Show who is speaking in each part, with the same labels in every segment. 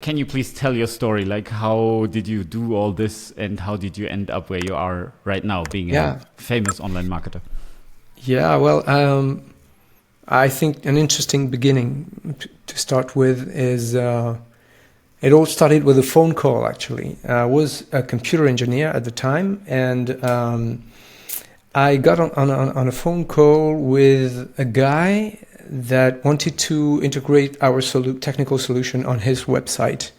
Speaker 1: can you please tell your story? Like, how did you do all this, and how did you end up where you are right now, being a famous online marketer?
Speaker 2: Yeah, well, I think an interesting beginning to start with is it all started with a phone call, actually. I was a computer engineer at the time, and I got on a phone call with a guy that wanted to integrate our technical solution on his website.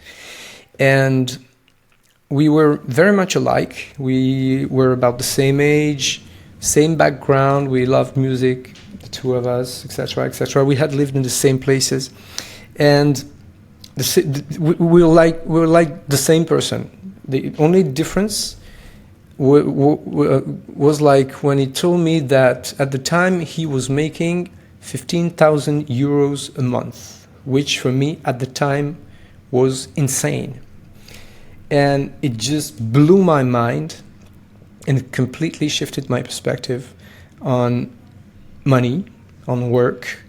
Speaker 2: And we were very much alike. We were about the same age, same background. We loved music, the two of us, etc., etc. We had lived in the same places, and we were like the same person. The only difference was like when he told me that at the time he was making 15,000 euros a month, which for me at the time was insane. And it just blew my mind, and it completely shifted my perspective on money, on work.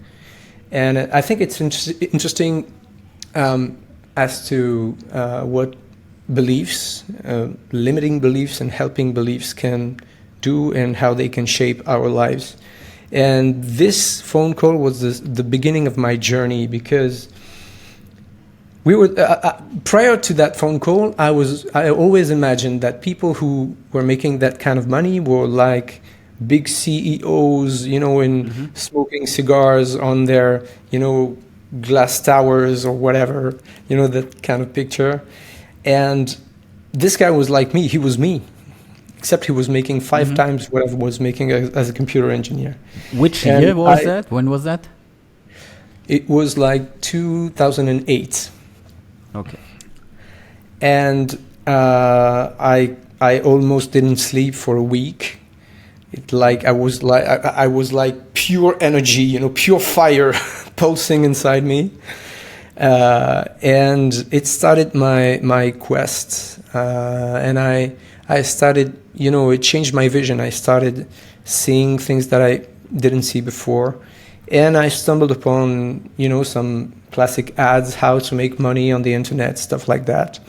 Speaker 2: And I think it's interesting as to what beliefs, limiting beliefs and helping beliefs can do, and how they can shape our lives. And this phone call was the beginning of my journey, because we were prior to that phone call, I always imagined that people who were making that kind of money were like big CEOs, in smoking cigars on their, glass towers or whatever, that kind of picture. And this guy was like me. He was me, except he was making 5 times what I was making as a computer engineer.
Speaker 1: Which year was that? When was that?
Speaker 2: It was like 2008.
Speaker 1: Okay.
Speaker 2: And I almost didn't sleep for a week. I was like pure energy, pure fire pulsing inside me. And it started my quest, and I started, it changed my vision. I started seeing things that I didn't see before, and I stumbled upon, some classic ads, how to make money on the internet, stuff like that.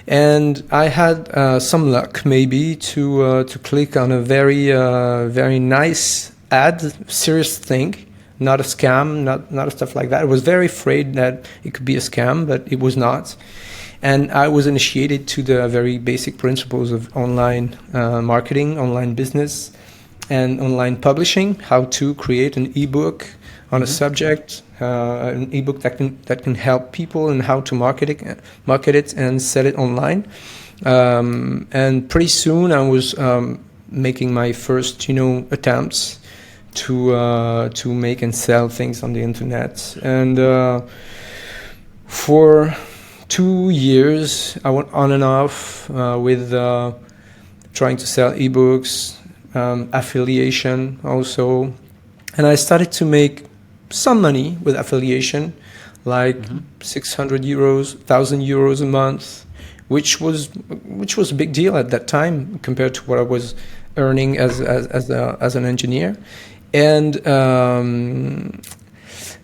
Speaker 2: And I had some luck, maybe, to click on a very nice ad, serious thing. Not a scam, not a stuff like that. I was very afraid that it could be a scam, but it was not. And I was initiated to the very basic principles of online marketing, online business, and online publishing. How to create an ebook on a subject, an ebook that can help people, and how to market it and sell it online. And pretty soon I was making my first, attempts to make and sell things on the internet. And for 2 years I went on and off with trying to sell ebooks, affiliation also, and I started to make some money with affiliation, like 600 euros, 1,000 euros a month, which was a big deal at that time compared to what I was earning as an engineer. And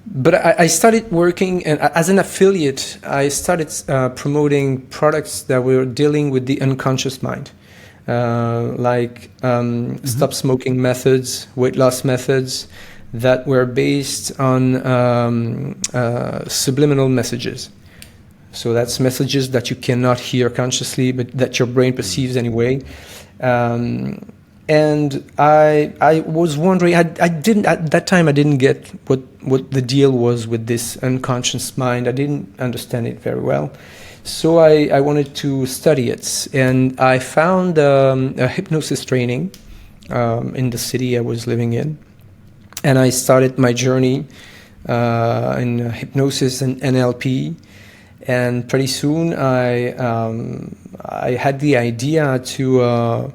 Speaker 2: but I started working, and as an affiliate, I started promoting products that were dealing with the unconscious mind, like stop smoking methods, weight loss methods that were based on subliminal messages. So that's messages that you cannot hear consciously, but that your brain perceives anyway. And I was wondering, I didn't at that time, I didn't get what the deal was with this unconscious mind. I didn't understand it very well. So I wanted to study it, and I found a hypnosis training in the city I was living in, and I started my journey in hypnosis and NLP. And pretty soon I had the idea to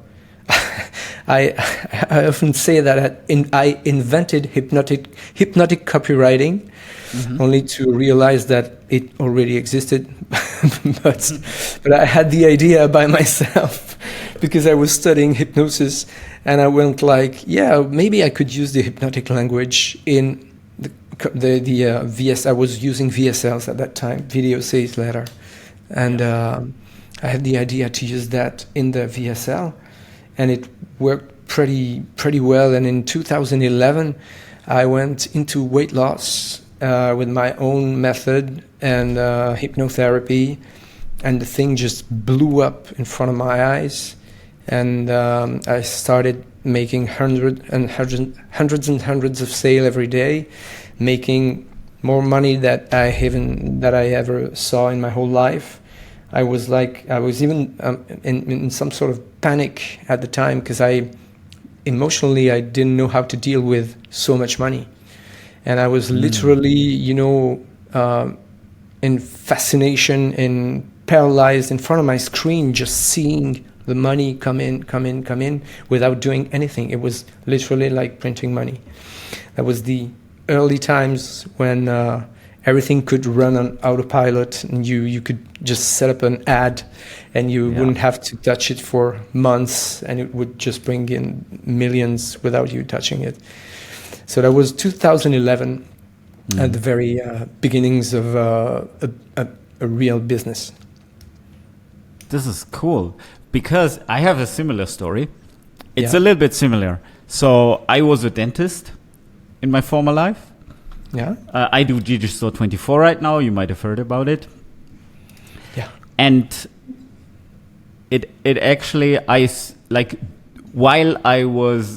Speaker 2: I often say that I invented hypnotic copywriting, only to realize that it already existed. but I had the idea by myself because I was studying hypnosis, and I went like, yeah, maybe I could use the hypnotic language in VS. I was using VSLs at that time, video sales letter, and I had the idea to use that in the VSL, and it worked pretty well. And in 2011, I went into weight loss with my own method and hypnotherapy, and the thing just blew up in front of my eyes, and I started making hundreds and hundreds of sales every day, making more money that I ever saw in my whole life. I was even in some sort of panic at the time, because emotionally I didn't know how to deal with so much money, and I was literally, in fascination and paralyzed in front of my screen, just seeing the money come in without doing anything. It was literally like printing money. That was the early times when everything could run on autopilot, and you could just set up an ad and you wouldn't have to touch it for months, and it would just bring in millions without you touching it. So that was 2011, at the very beginnings of a real business.
Speaker 1: This is cool, because I have a similar story. It's a little bit similar. So I was a dentist in my former life.
Speaker 2: Yeah.
Speaker 1: I do Digistore 24 right now. You might have heard about it.
Speaker 2: Yeah.
Speaker 1: And it actually, while I was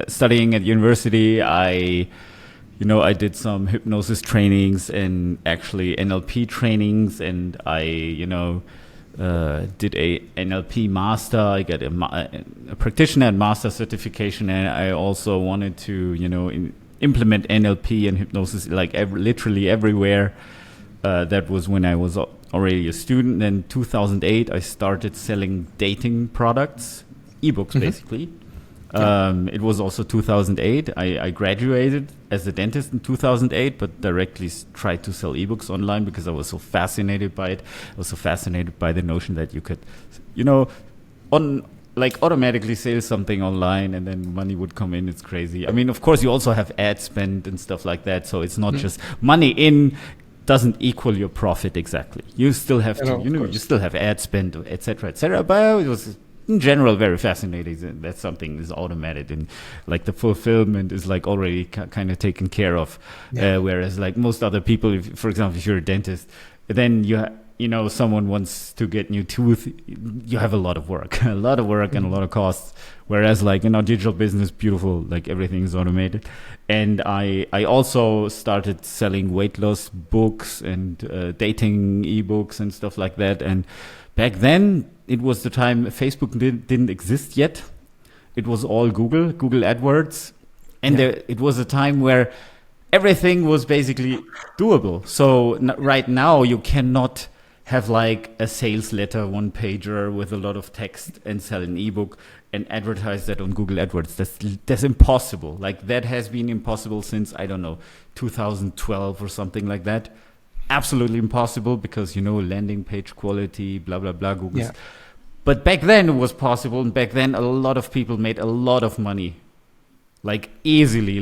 Speaker 1: studying at university, I did some hypnosis trainings and actually NLP trainings, and I, did a NLP master. I got a practitioner and master certification, and I also wanted to, implement NLP and hypnosis literally everywhere. That was when I was already a student. In 2008, I started selling dating products, ebooks basically. It was also 2008. I graduated as a dentist in 2008, but directly tried to sell ebooks online because I was so fascinated by it. I was so fascinated by the notion that you could, automatically sell something online and then money would come in. It's crazy. I mean, of course, you also have ad spend and stuff like that. So it's not just money in doesn't equal your profit exactly. You still have to, you still have ad spend, etc., etc. But it was in general very fascinating that something is automated and the fulfillment is already kind of taken care of. Whereas most other people, for example, if you're a dentist, then someone wants to get new tooth, you have a lot of work, and a lot of costs. Whereas digital business, beautiful, everything is automated. And I also started selling weight loss books and dating ebooks and stuff like that. And back then, it was the time Facebook didn't exist yet. It was all Google AdWords. And it was a time where everything was basically doable. So right now, you cannot have a sales letter, one pager with a lot of text and sell an ebook and advertise that on Google AdWords. That's impossible. That has been impossible since, I don't know, 2012 or something like that. Absolutely impossible because, landing page quality, blah, blah, blah, Google's. Yeah. But back then it was possible. And back then a lot of people made a lot of money, easily,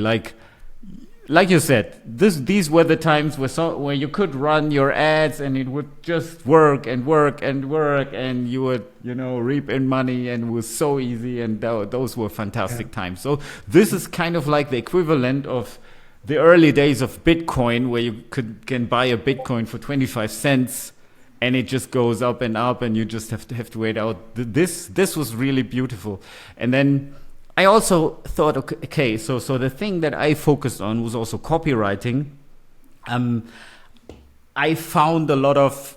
Speaker 1: like you said, these were the times where you could run your ads and it would just work and work and work, and you would reap in money, and it was so easy, and those were fantastic times. So this is kind of the equivalent of the early days of Bitcoin, where you can buy a Bitcoin for 25 cents and it just goes up and you just have to wait out. This was really beautiful. And then I also thought, okay, so the thing that I focused on was also copywriting. I found a lot of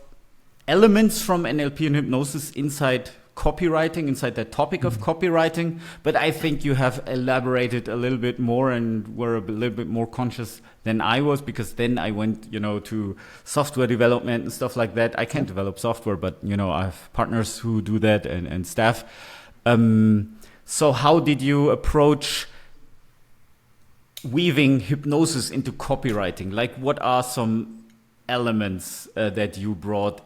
Speaker 1: elements from NLP and hypnosis inside copywriting, inside that topic of copywriting, but I think you have elaborated a little bit more and were a little bit more conscious than I was, because then I went, to software development and stuff like that. I can't develop software, but, I have partners who do that and staff. So how did you approach weaving hypnosis into copywriting? What are some elements that you brought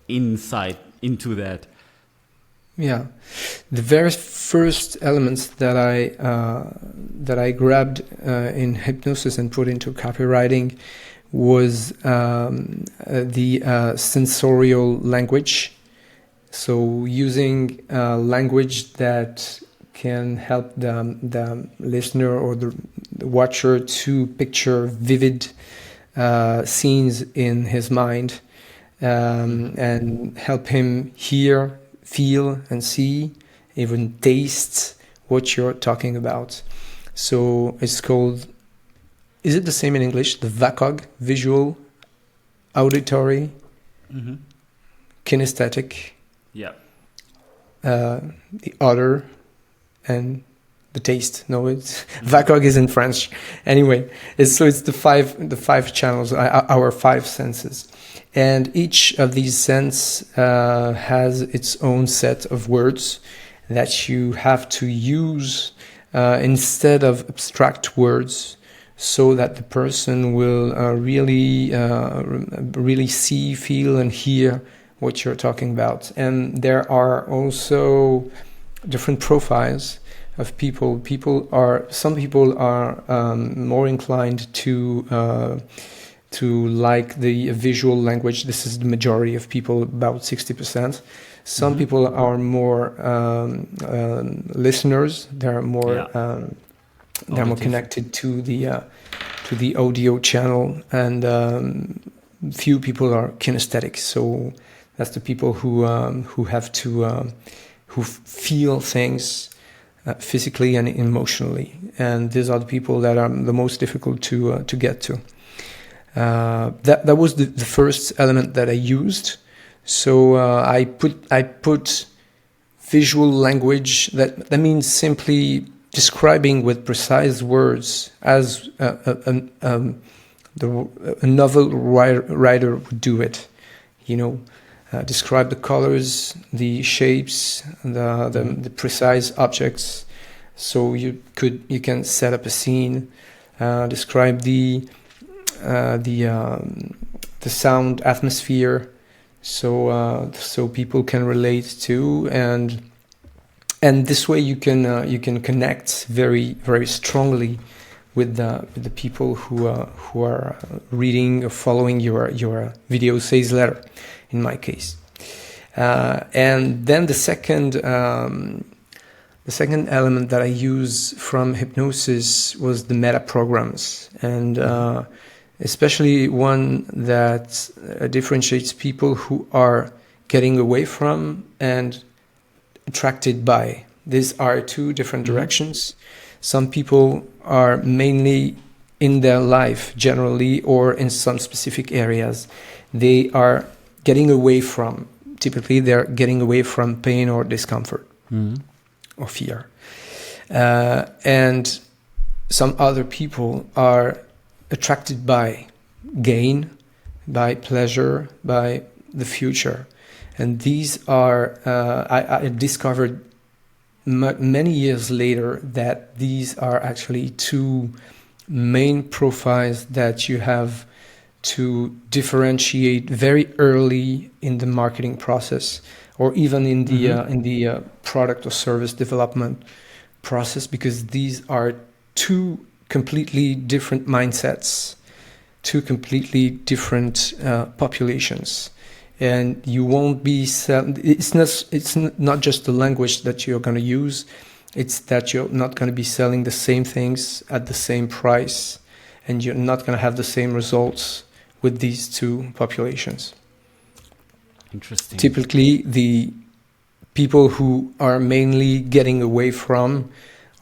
Speaker 1: insight into that?
Speaker 2: Yeah, the very first elements that I grabbed in hypnosis and put into copywriting was the sensorial language. So using language that can help the listener or the watcher to picture vivid scenes in his mind, and help him hear, feel, and see, even taste what you're talking about. So it's called, is it the same in English? The VACOG, visual, auditory, kinesthetic, the odor, and the taste. No, it's VACOG is in French. Anyway, it's the five channels, our five senses. And each of these senses has its own set of words that you have to use instead of abstract words, so that the person will really see, feel, and hear what you're talking about. And there are also different profiles of people. Some people are more inclined to like the visual language. This is the majority of people, about 60%. Some people are more listeners. They're more more connected to the audio channel, and few people are kinesthetic. So that's the people who have to who feel things physically and emotionally, and these are the people that are the most difficult to get to. That was the first element that I used. So I put visual language. That means simply describing with precise words, as a novel writer would do it. Describe the colors, the shapes, the precise objects. So you can set up a scene, describe the sound atmosphere, so people can relate to, and this way you can connect very, very strongly with the people who are reading or following your video sales letter, in my case. And then the second element that I use from hypnosis was the meta programs, and especially one that differentiates people who are getting away from and attracted by. These are two different directions. Some people are mainly in their life generally, or in some specific areas, they are getting away from. Typically, they're getting away from pain or discomfort or fear. And some other people are attracted by gain, by pleasure, by the future. And these are, I discovered many years later that these are actually two main profiles that you have to differentiate very early in the marketing process, or even in the product or service development process, because these are two completely different mindsets, two completely different populations. And you won't be it's not just the language that you're going to use, it's that you're not going to be selling the same things at the same price, and you're not going to have the same results with these two populations.
Speaker 1: Interesting.
Speaker 2: Typically, the people who are mainly getting away from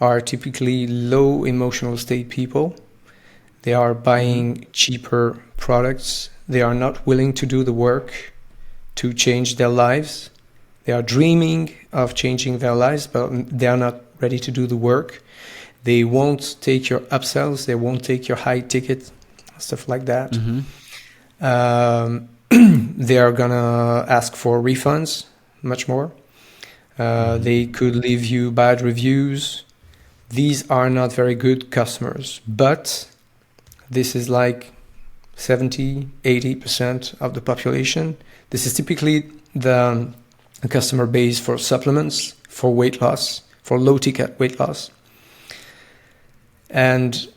Speaker 2: are typically low emotional state people. They are buying cheaper products. They are not willing to do the work to change their lives. They are dreaming of changing their lives, but they are not ready to do the work. They won't take your upsells. They won't take your high ticket, stuff like that. They are gonna ask for refunds, much more. They could leave you bad reviews. These are not very good customers, but this is like 70-80% of the population. This is typically the a customer base for supplements, for weight loss, for low ticket weight loss. And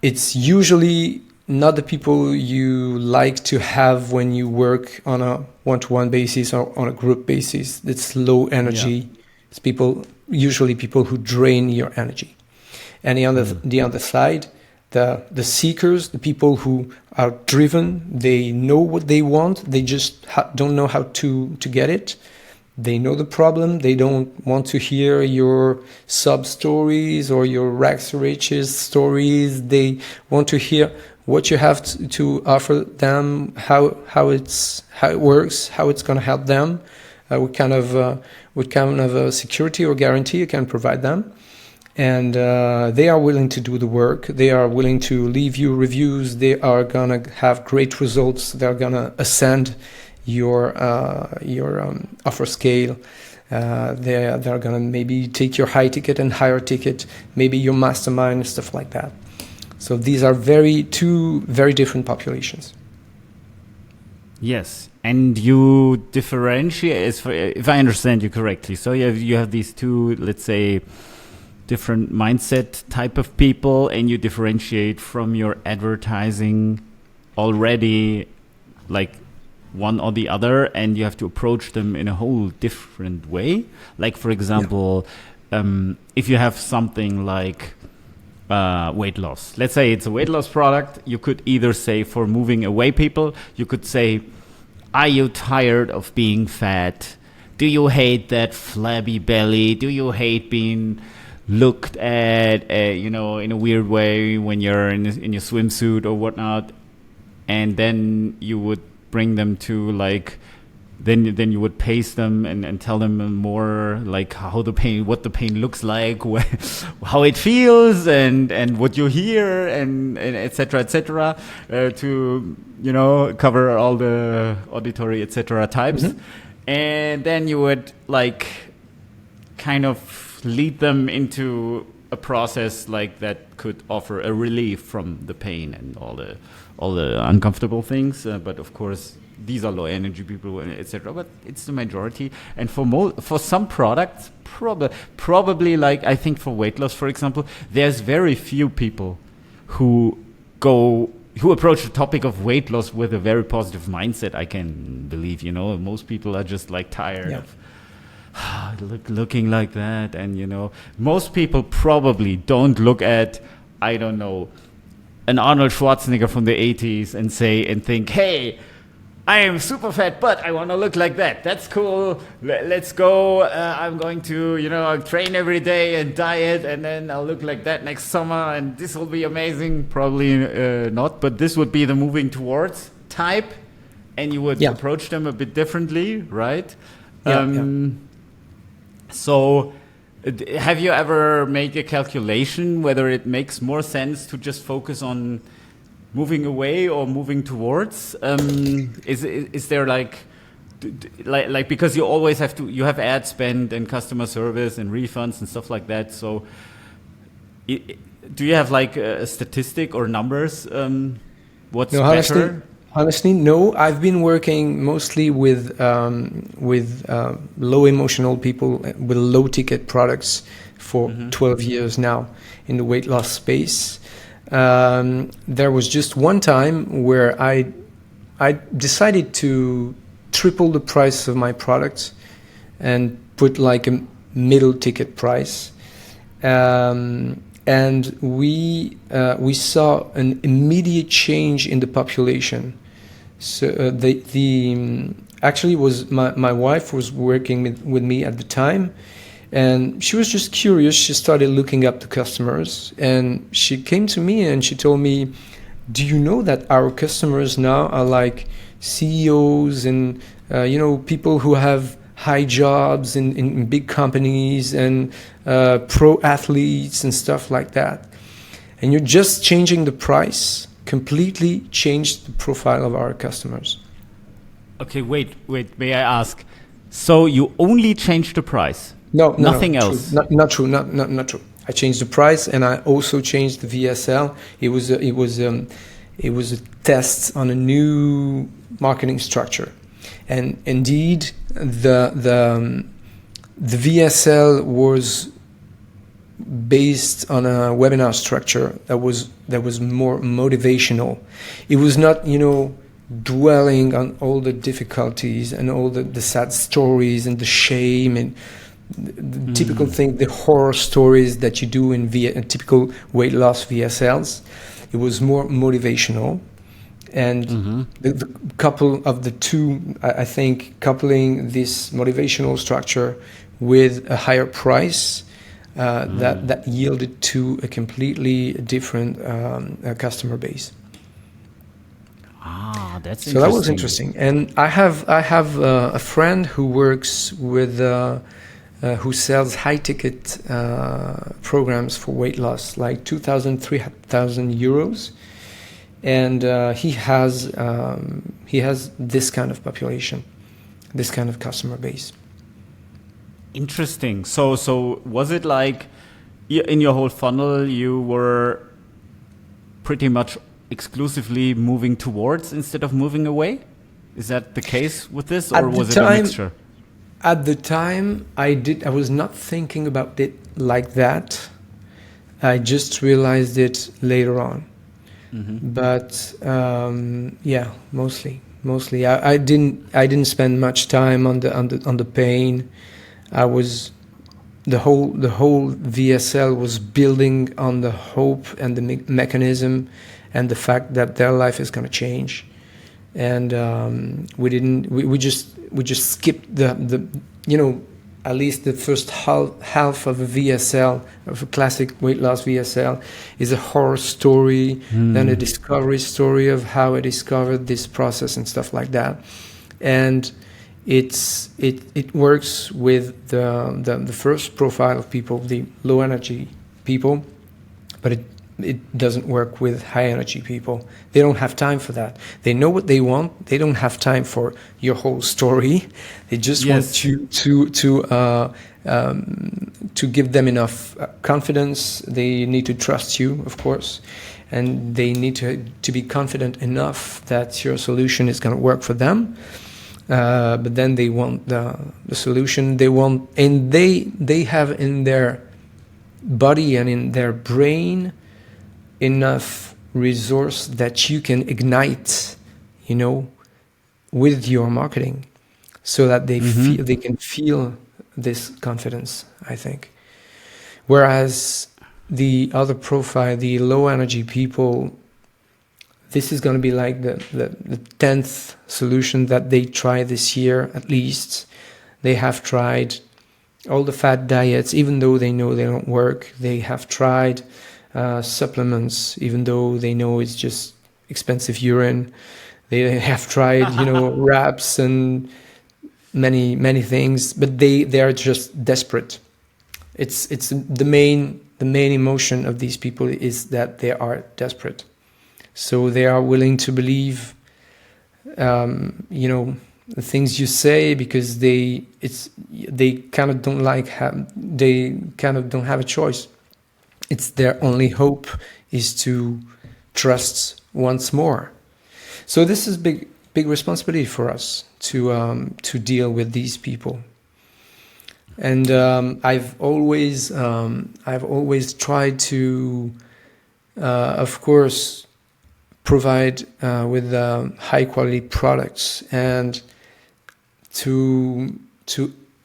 Speaker 2: it's usually not the people you like to have when you work on a one-to-one basis or on a group basis. It's low energy.
Speaker 1: Yeah.
Speaker 2: It's usually people who drain your energy. And the other side, the seekers, the people who are driven, they know what they want, they just don't know how to get it. They know the problem. They don't want to hear your sub stories or your rags to riches stories. They want to hear what you have to offer them, how it works, how it's going to help them, what kind of a security or guarantee you can provide them. And they are willing to do the work. They are willing to leave you reviews. They are going to have great results. They're going to ascend your offer scale. They're going to maybe take your high ticket and higher ticket, maybe your mastermind, stuff like that. So these are two very different populations.
Speaker 1: Yes, and you differentiate, if I understand you correctly. So you have these two, let's say, different mindset type of people, and you differentiate from your advertising already, like one or the other, and you have to approach them in a whole different way. Like, for example, if you have something like weight loss, let's say it's a weight loss product, you could either say, for moving away people, you could say, are you tired of being fat? Do you hate that flabby belly? Do you hate being looked at, in a weird way when you're in your swimsuit or whatnot? And then you would bring them to then you would pace them and tell them more like what the pain looks like, how it feels, and what you hear, and etc. To cover all the auditory etc. types. Mm-hmm. And then you would kind of lead them into a process that could offer a relief from the pain and all the uncomfortable things. But of course, these are low energy people, etc. But it's the majority. And for some products, probably I think for weight loss, for example, there's very few people who approach the topic of weight loss with a very positive mindset. I can believe, most people are just tired of looking like that. And, most people probably don't look at, I don't know, an Arnold Schwarzenegger from the 80s and think, hey, I am super fat, but I want to look like that. That's cool. Let's go. I'm going to, train every day and diet, and then I'll look like that next summer, and this will be amazing. Probably not, but this would be the moving towards type, and you would approach them a bit differently, right? So have you ever made a calculation whether it makes more sense to just focus on moving away or moving towards? Is there because you always you have ad spend and customer service and refunds and stuff like that. So do you have a statistic or numbers? What's better?
Speaker 2: Honestly, no. I've been working mostly with low emotional people, with low ticket products for 12 years now in the weight loss space. There was just one time where I decided to triple the price of my product and put a middle ticket price. And we saw an immediate change in the population. So actually was my wife was working with me at the time, and she was just curious. She started looking up the customers, and she came to me and she told me, do you know that our customers now are CEOs and people who have high jobs in big companies and pro athletes and stuff like that, and you're just changing the price completely changed the profile of our customers.
Speaker 1: Okay, wait, may I ask? So you only changed the price?
Speaker 2: No,
Speaker 1: nothing else.
Speaker 2: True. Not true. Not true. I changed the price, and I also changed the VSL. It was a test on a new marketing structure. And indeed, the VSL was based on a webinar structure that was more motivational. It was not, dwelling on all the difficulties and all the sad stories and the shame and the typical thing, the horror stories that you do in typical weight loss VSLs. It was more motivational. And the couple of the two, I think, coupling this motivational structure with a higher price, that yielded to a completely different customer base.
Speaker 1: Ah, that's
Speaker 2: so that was interesting. And I have a friend who works with who sells high ticket programs for weight loss, like 2,000, 3,000 euros. And he has this kind of population, this kind of customer base.
Speaker 1: Interesting. So was it like in your whole funnel you were pretty much exclusively moving towards instead of moving away? Is that the case with this, or was it a mixture?
Speaker 2: At the time, I was not thinking about it like that. I just realized it later on. But mostly. I didn't spend much time on the pain. The whole VSL was building on the hope and the mechanism and the fact that their life is going to change. And we just skipped the at least the first half of a VSL, of a classic weight loss VSL, is a horror story, then a discovery story of how I discovered this process and stuff like that. And it works with the first profile of people, the low energy people, but it doesn't work with high energy people. They don't have time for that. They know what they want. They don't have time for your whole story. They just want you to give them enough confidence. They need to trust you, of course, and they need to be confident enough that your solution is going to work for them. But then they want the solution they want, and they have in their body and in their brain enough resource that you can ignite, with your marketing, so that they can feel this confidence, I think. Whereas the other profile, the low energy people, this is going to be like the 10th solution that they try this year, at least. They have tried all the fat diets, even though they know they don't work. They have tried supplements, even though they know it's just expensive urine. They have tried, wraps and many things, but they are just desperate. It's the main emotion of these people is that they are desperate. So they are willing to believe, the things you say, because they kind of don't have a choice. It's their only hope is to trust once more. So this is big responsibility for us to deal with these people. And I've always tried to, of course, provide with high quality products, and to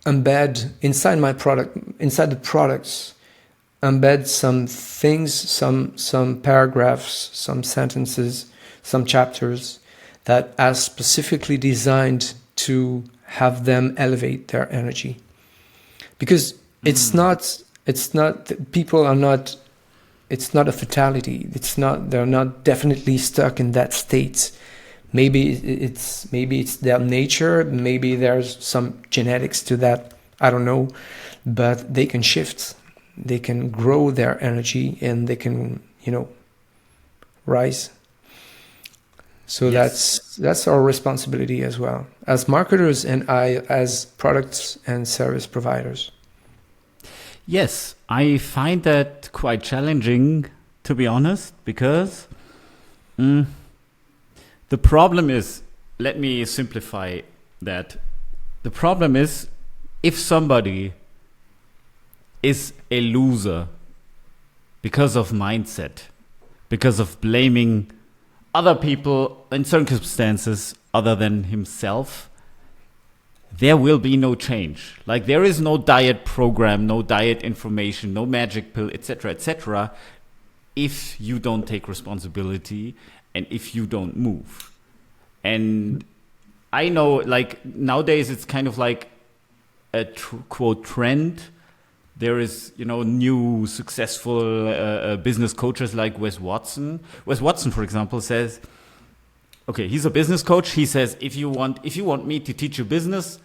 Speaker 2: embed inside the products, embed some things, some paragraphs, some sentences, some chapters that are specifically designed to have them elevate their energy. Because it's not a fatality. They're not definitely stuck in that state. Maybe it's their nature, maybe there's some genetics to that, I don't know, but they can shift. They can grow their energy, and they can, rise. So that's our responsibility as well, as marketers and as products and service providers.
Speaker 1: Yes, I find that quite challenging, to be honest, because the problem is, let me simplify that the problem is if somebody is a loser because of mindset, because of blaming other people in circumstances other than himself, there will be no change. Like there is no diet program, no diet information, no magic pill, etc., if you don't take responsibility and if you don't move. And I know, like nowadays it's kind of like a quote trend. There is, new successful business coaches like Wes Watson. Wes Watson, for example, says, okay, he's a business coach. He says, if you want me to teach you business,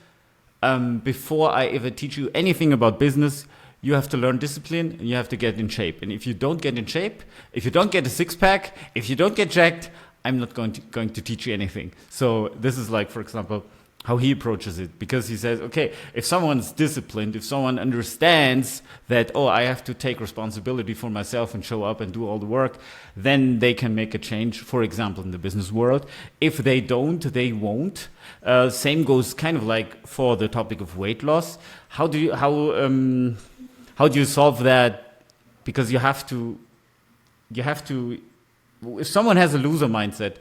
Speaker 1: before I ever teach you anything about business, you have to learn discipline and you have to get in shape. And if you don't get in shape, if you don't get a six pack, if you don't get jacked, I'm not going to teach you anything. So this is like, for example, how he approaches it, because he says, okay, if someone's disciplined, if someone understands that, I have to take responsibility for myself and show up and do all the work, then they can make a change, for example, in the business world. If they don't, they won't. Same goes kind of like for the topic of weight loss. How do you solve that? Because you have to, if someone has a loser mindset,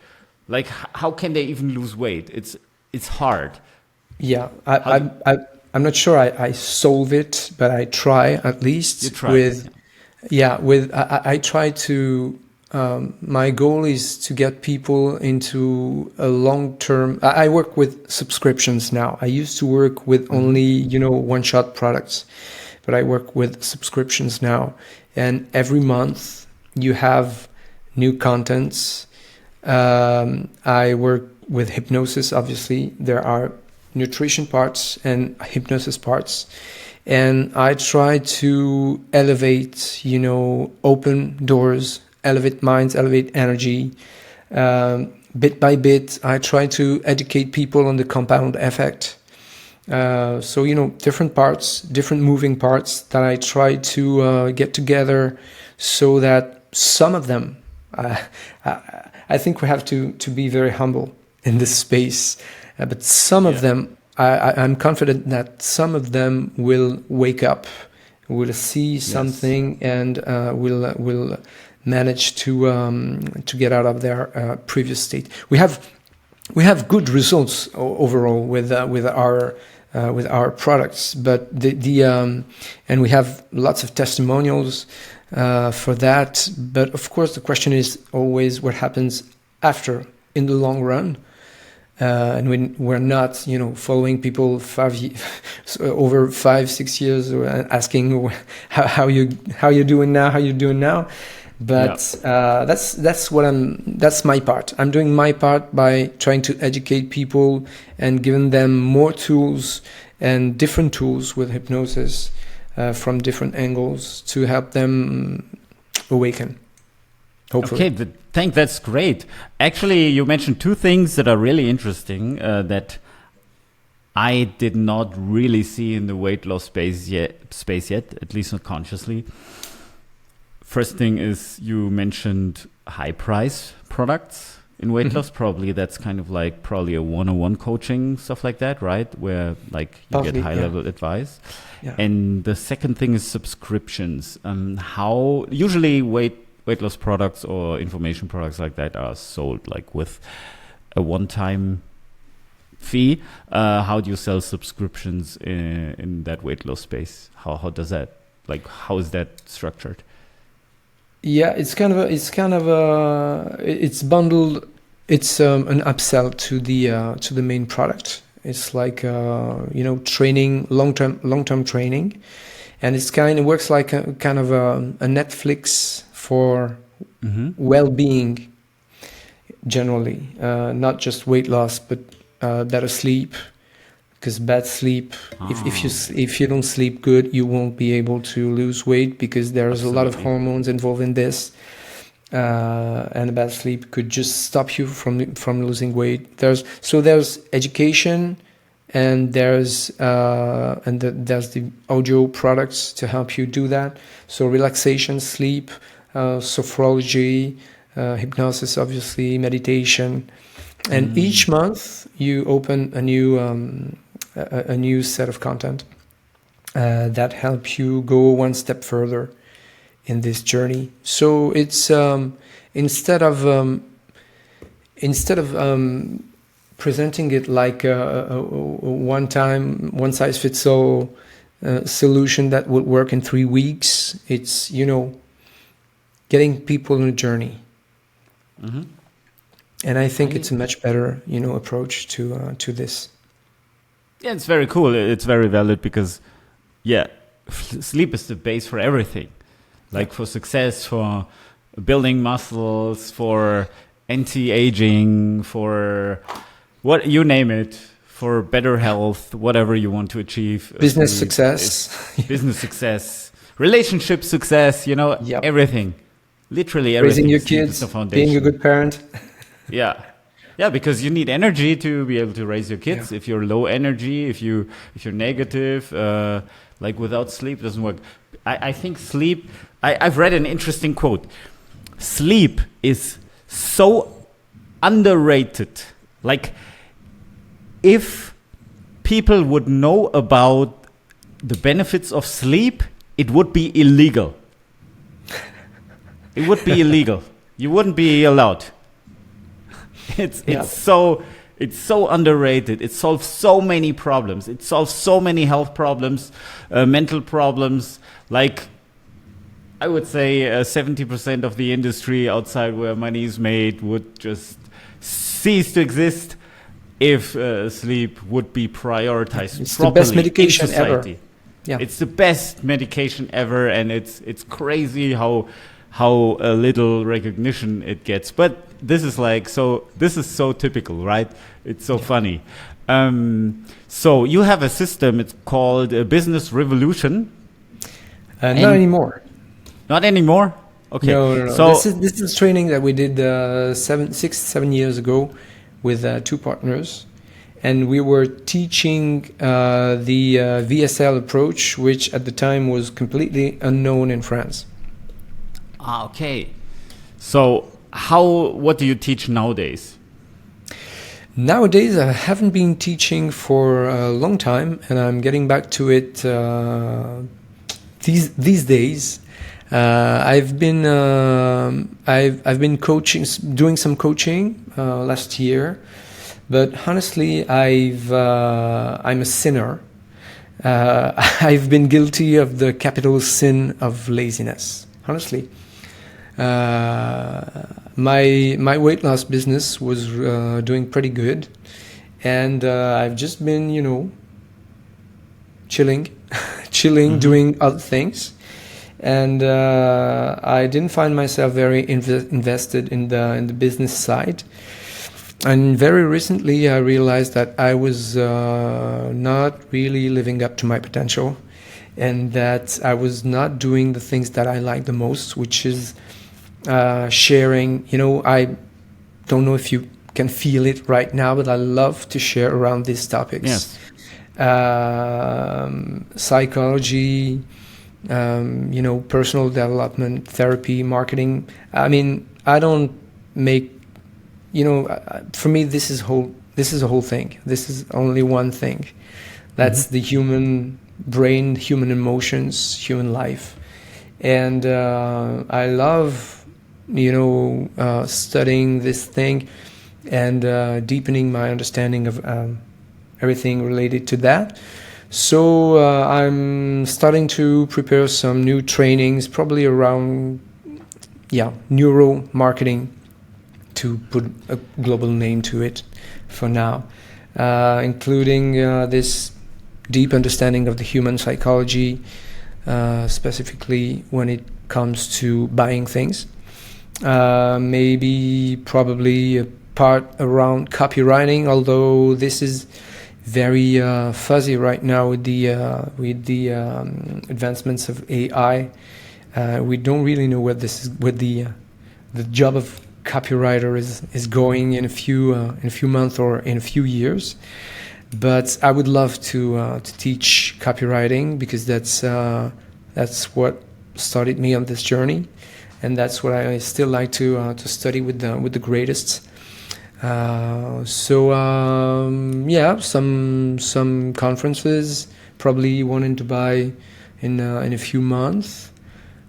Speaker 1: like how can they even lose weight? It's hard.
Speaker 2: Yeah, I'm not sure I solve it, but I try at least.
Speaker 1: You try.
Speaker 2: I try to. My goal is to get people into a long-term. I work with subscriptions now. I used to work with only one-shot products, but I work with subscriptions now, and every month you have new contents. I work with hypnosis. Obviously, there are nutrition parts and hypnosis parts, and I try to elevate, open doors, elevate minds, elevate energy. Bit by bit, I try to educate people on the compound effect. Different parts, different moving parts that I try to get together, so that some of them, I think we have to be very humble in this space, but some of them, I'm confident that some of them will wake up, will see something, and will manage to get out of their previous state. We have good results overall with our products, but and we have lots of testimonials for that. But of course, the question is always what happens after, in the long run. And when we're not, following people over 5-6 years, asking how you doing now. But that's my part. I'm doing my part by trying to educate people and giving them more tools and different tools with hypnosis from different angles to help them awaken. Hopefully.
Speaker 1: Okay, that's great. Actually, you mentioned two things that are really interesting that I did not really see in the weight loss space yet, at least not consciously. First thing is you mentioned high price products in weight loss. Probably that's kind of like probably a one-on-one coaching, stuff like that, right? Where like you get high level advice. Yeah. And the second thing is subscriptions. How usually weight loss products or information products like that are sold like with a one-time fee. How do you sell subscriptions in that weight loss space? How does that, like, how is that structured?
Speaker 2: Yeah, it's bundled. It's an upsell to the main product. It's like training, long-term training, and it works like a kind of a Netflix for well-being generally, not just weight loss, but better sleep. Because bad sleep, if you don't sleep good, you won't be able to lose weight, because there's a lot of hormones involved in this, and bad sleep could just stop you from losing weight. There's education, and there's the audio products to help you do that. So relaxation, sleep, sophrology, hypnosis, obviously, meditation. And each month you open a new set of content that help you go one step further in this journey. So it's instead of presenting it like a one size fits all solution that would work in 3 weeks, it's getting people on a journey. And I think it's a much better approach to this.
Speaker 1: Yeah, it's very cool. It's very valid because sleep is the base for everything. Like for success, for building muscles, for anti-aging, for what you name it, for better health, whatever you want to achieve.
Speaker 2: Business success.
Speaker 1: Business success, relationship success, everything. Literally everything.
Speaker 2: Raising your kids, being a good parent.
Speaker 1: Yeah, because you need energy to be able to raise your kids. If you're low energy, if you're negative, like without sleep, it doesn't work. I think sleep. I've read an interesting quote. Sleep is so underrated. Like, if people would know about the benefits of sleep, it would be illegal. It would be illegal. You wouldn't be allowed. It's so underrated. It solves so many problems. It solves so many health problems, mental problems. Like, I would say 70% of the industry outside where money is made would just cease to exist if sleep would be prioritized
Speaker 2: it's
Speaker 1: properly.
Speaker 2: The best medication
Speaker 1: in society.
Speaker 2: ever. Yeah.
Speaker 1: It's the best medication ever, and it's crazy how little recognition it gets. But this is so typical, right? It's so funny. So you have a system. It's called Business Revolution.
Speaker 2: Not anymore.
Speaker 1: Not anymore? Okay.
Speaker 2: No.
Speaker 1: So
Speaker 2: this is training that we did 7 years ago with 2 partners. And we were teaching the VSL approach, which at the time was completely unknown in France.
Speaker 1: Okay. So what do you teach nowadays?
Speaker 2: Nowadays, I haven't been teaching for a long time, and I'm getting back to it these days. I've been coaching, doing some coaching last year, but honestly, I'm a sinner. I've been guilty of the capital sin of laziness. Honestly, my weight loss business was doing pretty good, and I've just been, chilling, doing other things. And I didn't find myself very invested in the business side. And very recently, I realized that I was not really living up to my potential, and that I was not doing the things that I like the most, which is sharing. I don't know if you can feel it right now, but I love to share around these topics.
Speaker 1: Yes.
Speaker 2: Psychology, personal development, therapy, marketing. I mean, I don't make, for me, this is a whole thing. This is only one thing. That's the human brain, human emotions, human life. And I love, studying this thing and deepening my understanding of everything related to that. So I'm starting to prepare some new trainings, probably around, neuro marketing, to put a global name to it for now, including this deep understanding of the human psychology, specifically when it comes to buying things. Probably a part around copywriting, although this is very fuzzy right now with the advancements of AI. We don't really know where the job of copywriter is going in a few months or in a few years. But I would love to teach copywriting, because that's what started me on this journey, and that's what I still like to study with the greatest. Yeah, some conferences, probably one in Dubai in a few months.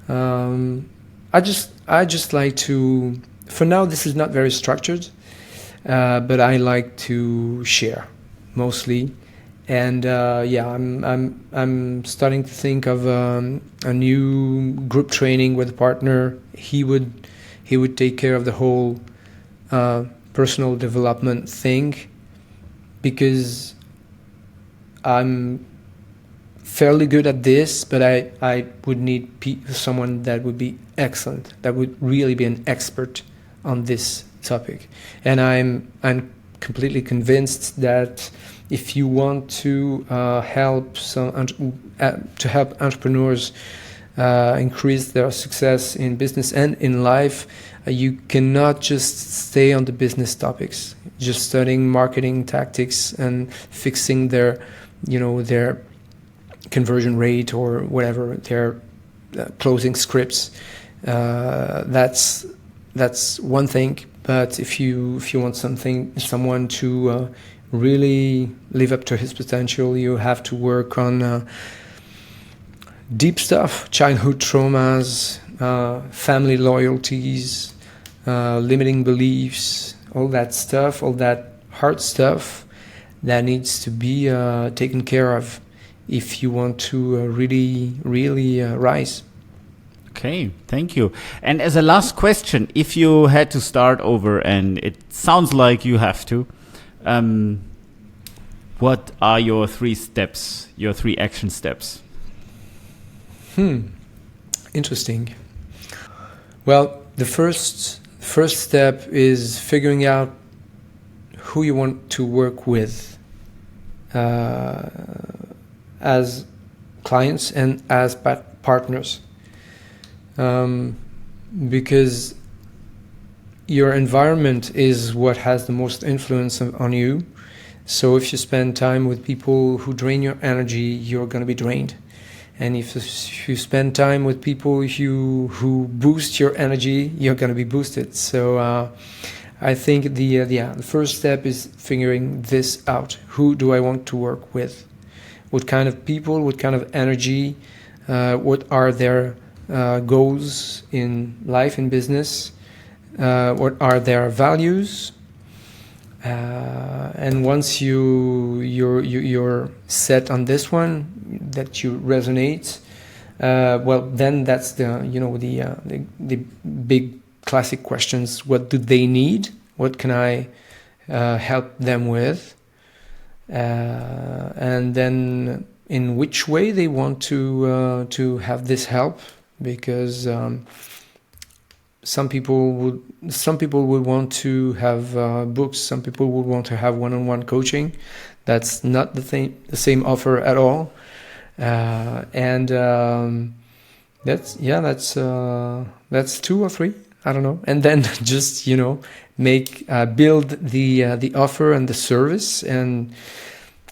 Speaker 2: I just like to. For now, this is not very structured, but I like to share mostly. And yeah, I'm starting to think of a new group training with a partner. He would take care of the whole personal development thing, because I'm fairly good at this, but I would need someone that would be excellent, that would really be an expert on this topic. And I'm completely convinced that if you want to help entrepreneurs increase their success in business and in life, you cannot just stay on the business topics, just studying marketing tactics and fixing their conversion rate or whatever, their closing scripts. That's one thing. But if you want someone to really live up to his potential, you have to work on deep stuff: childhood traumas, family loyalties, limiting beliefs, all that stuff, all that hard stuff that needs to be taken care of if you want to really rise.
Speaker 1: Okay, thank you. And as a last question, if you had to start over, and it sounds like you have to, what are your 3 steps, your 3 action steps?
Speaker 2: Interesting. Well, the first step is figuring out who you want to work with as clients and as partners, because your environment is what has the most influence on you. So if you spend time with people who drain your energy, you're going to be drained. And if you spend time with people who boost your energy, you're going to be boosted. So I think the first step is figuring this out. Who do I want to work with? What kind of people? What kind of energy? What are their goals in life and business? What are their values? And once you're set on this one, that you resonate, well, then that's the big classic questions. What do they need? What can I help them with? And then in which way they want to have this help, because some people would want to have books. Some people would want to have one-on-one coaching. That's not the same offer at all. And that's 2 or 3. I don't know. And then just build the offer and the service. And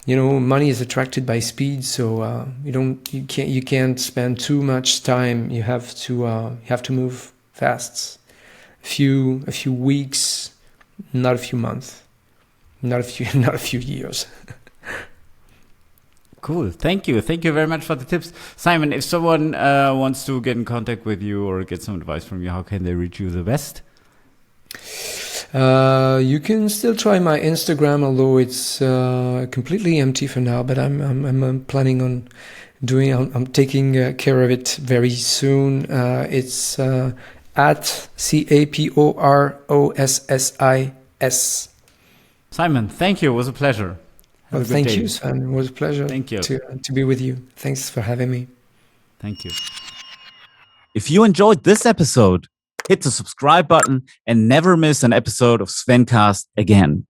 Speaker 2: money is attracted by speed. So you can't spend too much time. You have to move fast. A few weeks, not a few months, not a few years.
Speaker 1: Cool. Thank you very much for the tips, Simon. If someone wants to get in contact with you or get some advice from you, how can they reach you the best?
Speaker 2: You can still try my Instagram, although it's completely empty for now. But I'm planning on I'm taking care of it very soon. It's at CAPOROSSIS.
Speaker 1: Simon, thank you. It was a pleasure.
Speaker 2: Well, thank you, Sven. It was a pleasure to be with you. Thanks for having me.
Speaker 1: Thank you.
Speaker 3: If you enjoyed this episode, hit the subscribe button and never miss an episode of Svencast again.